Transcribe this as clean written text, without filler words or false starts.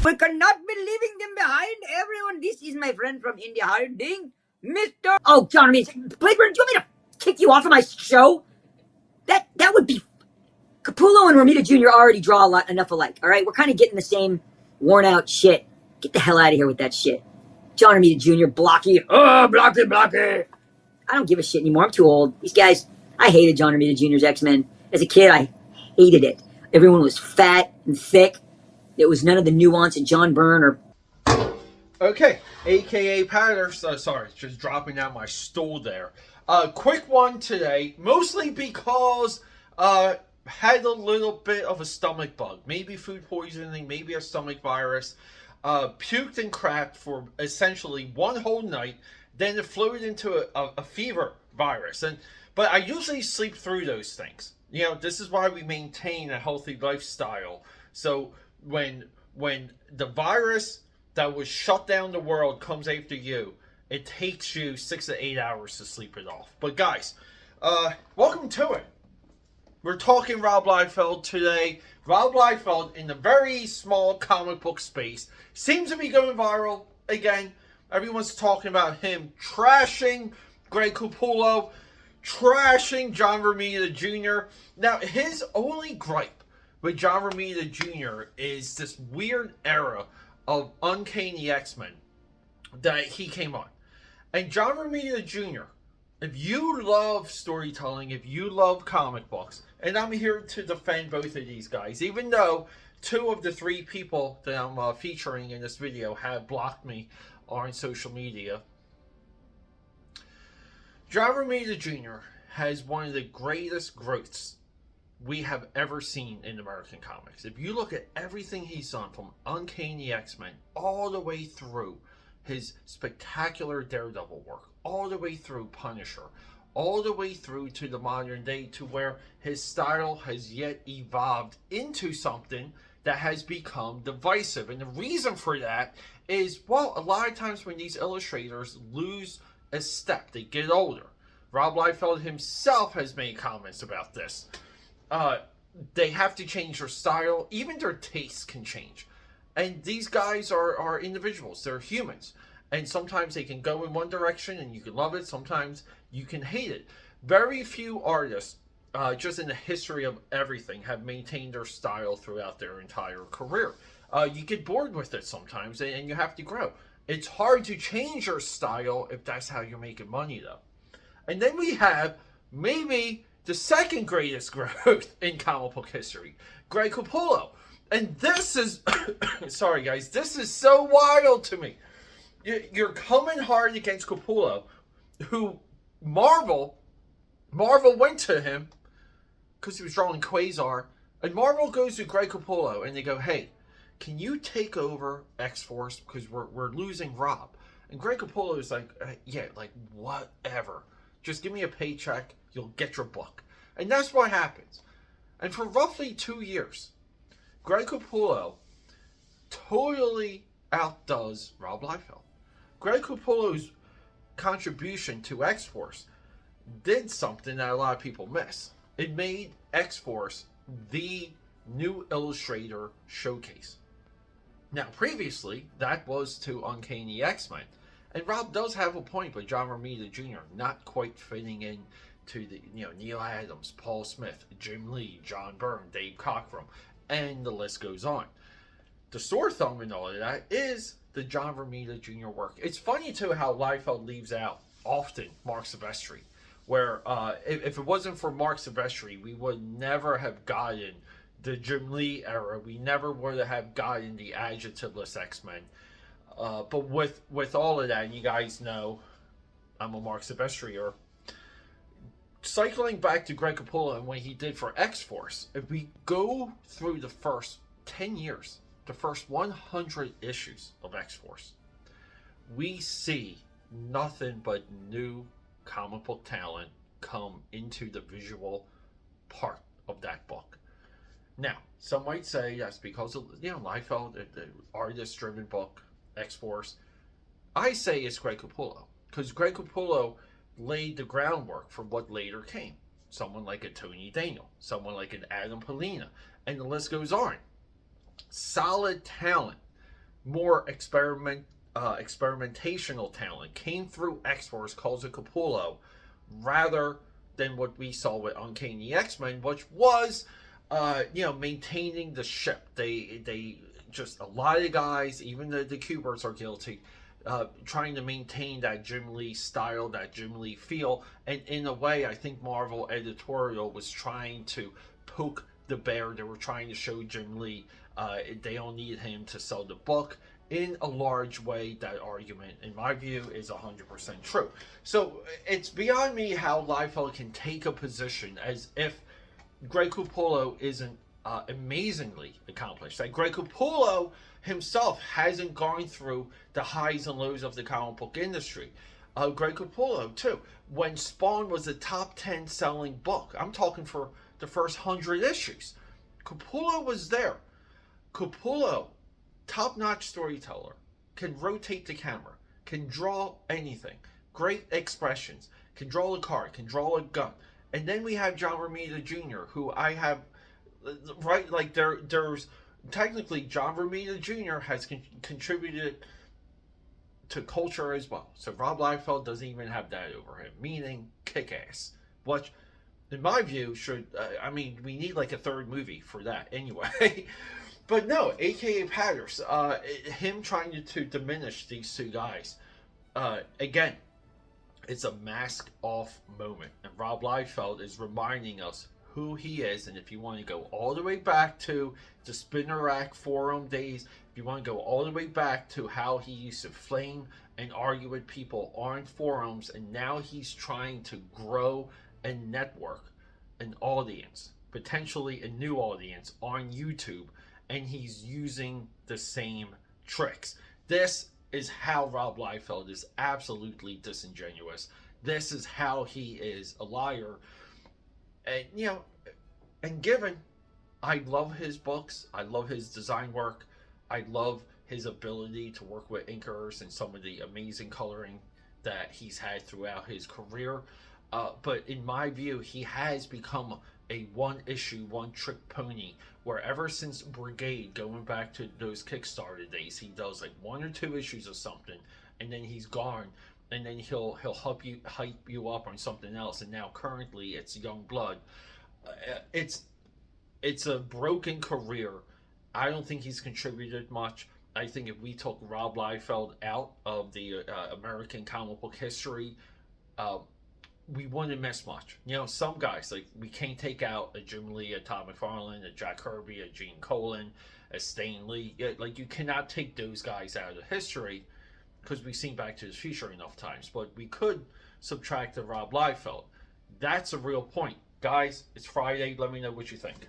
We cannot be leaving them behind. Everyone, this is my friend from India hiding, Mr. Oh, John, Blakeburn, do you want me to kick you off of my show? That would be... Capullo and Romita Jr. already draw enough alike, all right? We're kind of getting the same worn-out shit. Get the hell out of here with that shit. John Romita Jr., blocky. Oh, blocky. I don't give a shit anymore. I'm too old. These guys, I hated John Romita Jr.'s X-Men. As a kid, I hated it. Everyone was fat and thick. There was none of the nuance of John Byrne or... Okay, AKAPAD, sorry, just dropping down my stool there. Quick one today, mostly because had a little bit of a stomach bug. Maybe food poisoning, maybe a stomach virus. Puked and crapped for essentially one whole night. Then it floated into a fever virus. But I usually sleep through those things. You know, this is why we maintain a healthy lifestyle. So when the virus that was shut down the world comes after you, it takes you 6 to 8 hours to sleep it off. But guys, welcome to it. We're talking Rob Liefeld today. Rob Liefeld, in the very small comic book space, seems to be going viral again. Everyone's talking about him trashing Greg Capullo, trashing John Romita Jr. Now, his only gripe with John Romita Jr. is this weird era of Uncanny X-Men that he came on. And John Romita Jr., if you love storytelling, if you love comic books, and I'm here to defend both of these guys, even though 2 of the 3 people that I'm featuring in this video have blocked me on social media. John Romita Jr. has one of the greatest growths we have ever seen in American comics. If you look at everything he's done, from Uncanny X-Men all the way through his spectacular Daredevil work, all the way through Punisher, all the way through to the modern day, to where his style has yet evolved into something that has become divisive. And the reason for that is, well, a lot of times when these illustrators lose a step, they get older. Rob Liefeld himself has made comments about this. They have to change their style. Even their tastes can change. And these guys are individuals. They're humans. And sometimes they can go in one direction and you can love it. Sometimes you can hate it. Very few artists, just in the history of everything, have maintained their style throughout their entire career. You get bored with it sometimes and you have to grow. It's hard to change your style if that's how you're making money, though. And then we have maybe the second greatest growth in comic book history, Greg Capullo. And this is, sorry guys, this is so wild to me. You're coming hard against Capullo, who Marvel went to him because he was drawing Quasar, and Marvel goes to Greg Capullo and they go, hey, can you take over X-Force because we're losing Rob? And Greg Capullo is like, yeah, like whatever. Just give me a paycheck, you'll get your book. And that's what happens. And for roughly 2 years, Greg Capullo totally outdoes Rob Liefeld. Greg Capullo's contribution to X-Force did something that a lot of people miss. It made X-Force the new illustrator showcase. Now, previously, that was to Uncanny X-Men. And Rob does have a point with John Romita Jr. not quite fitting in to the, Neil Adams, Paul Smith, Jim Lee, John Byrne, Dave Cockrum, and the list goes on. The sore thumb in all of that is the John Romita Jr. work. It's funny, too, how Liefeld leaves out often Mark Silvestri, where if it wasn't for Mark Silvestri, we would never have gotten the Jim Lee era. We never would have gotten the adjectiveless X-Men. But with all of that, you guys know I'm a Mark Silvestri-er. Cycling back to Greg Capullo and what he did for X-Force, if we go through the first 10 years, the first 100 issues of X-Force, we see nothing but new comic book talent come into the visual part of that book. Now, some might say that's because of, Liefeld, the artist-driven book, X-Force. I say it's Greg Capullo, because Greg Capullo laid the groundwork for what later came. Someone like a Tony Daniel, someone like an Adam Polina, and the list goes on. Solid talent more experimentational talent came through X-Force, calls it Capullo, rather than what we saw with Uncanny X-Men, which was, maintaining the ship. They just, a lot of guys, even the Cubers are guilty, trying to maintain that Jim Lee style, that Jim Lee feel, and in a way, I think Marvel editorial was trying to poke the bear. They were trying to show Jim Lee they don't need him to sell the book. In a large way, that argument, in my view, is 100% true. So it's beyond me how Liefeld can take a position as if Greg Capullo isn't amazingly accomplished. Like, Greg Capullo himself hasn't gone through the highs and lows of the comic book industry. Greg Capullo, too. When Spawn was a top 10 selling book, I'm talking for the first 100 issues, Capullo was there. Capullo, top-notch storyteller, can rotate the camera, can draw anything, great expressions, can draw a card, can draw a gun. And then we have John Romita Jr., who I have, right, like there's technically John Romita Jr. has contributed to culture as well. So Rob Liefeld doesn't even have that over him, meaning kick-ass. Which, in my view, should, we need like a third movie for that anyway. But no, AKAPAD, him trying to diminish these two guys, again, it's a mask-off moment. And Rob Liefeld is reminding us who he is. And if you want to go all the way back to the Spinner Rack forum days, if you want to go all the way back to how he used to flame and argue with people on forums, and now he's trying to grow a network, an audience, potentially a new audience on YouTube, and he's using the same tricks. This is how Rob Liefeld is absolutely disingenuous. This is how he is a liar. And, and given, I love his books, I love his design work, I love his ability to work with inkers and some of the amazing coloring that he's had throughout his career. But in my view, he has become a one-issue, one-trick pony, where ever since Brigade, going back to those Kickstarter days, he does like 1 or 2 issues of something, and then he's gone, and then he'll hype you up on something else, and now currently it's Young Blood. It's a broken career. I don't think he's contributed much. I think if we took Rob Liefeld out of the American comic book history, we wouldn't miss much. Some guys, like, we can't take out a Jim Lee, a Todd McFarlane, a Jack Kirby, a Gene Colan, a Stan Lee. Like, you cannot take those guys out of history because we've seen Back to the Future enough times. But we could subtract the Rob Liefeld. That's a real point. Guys, it's Friday. Let me know what you think.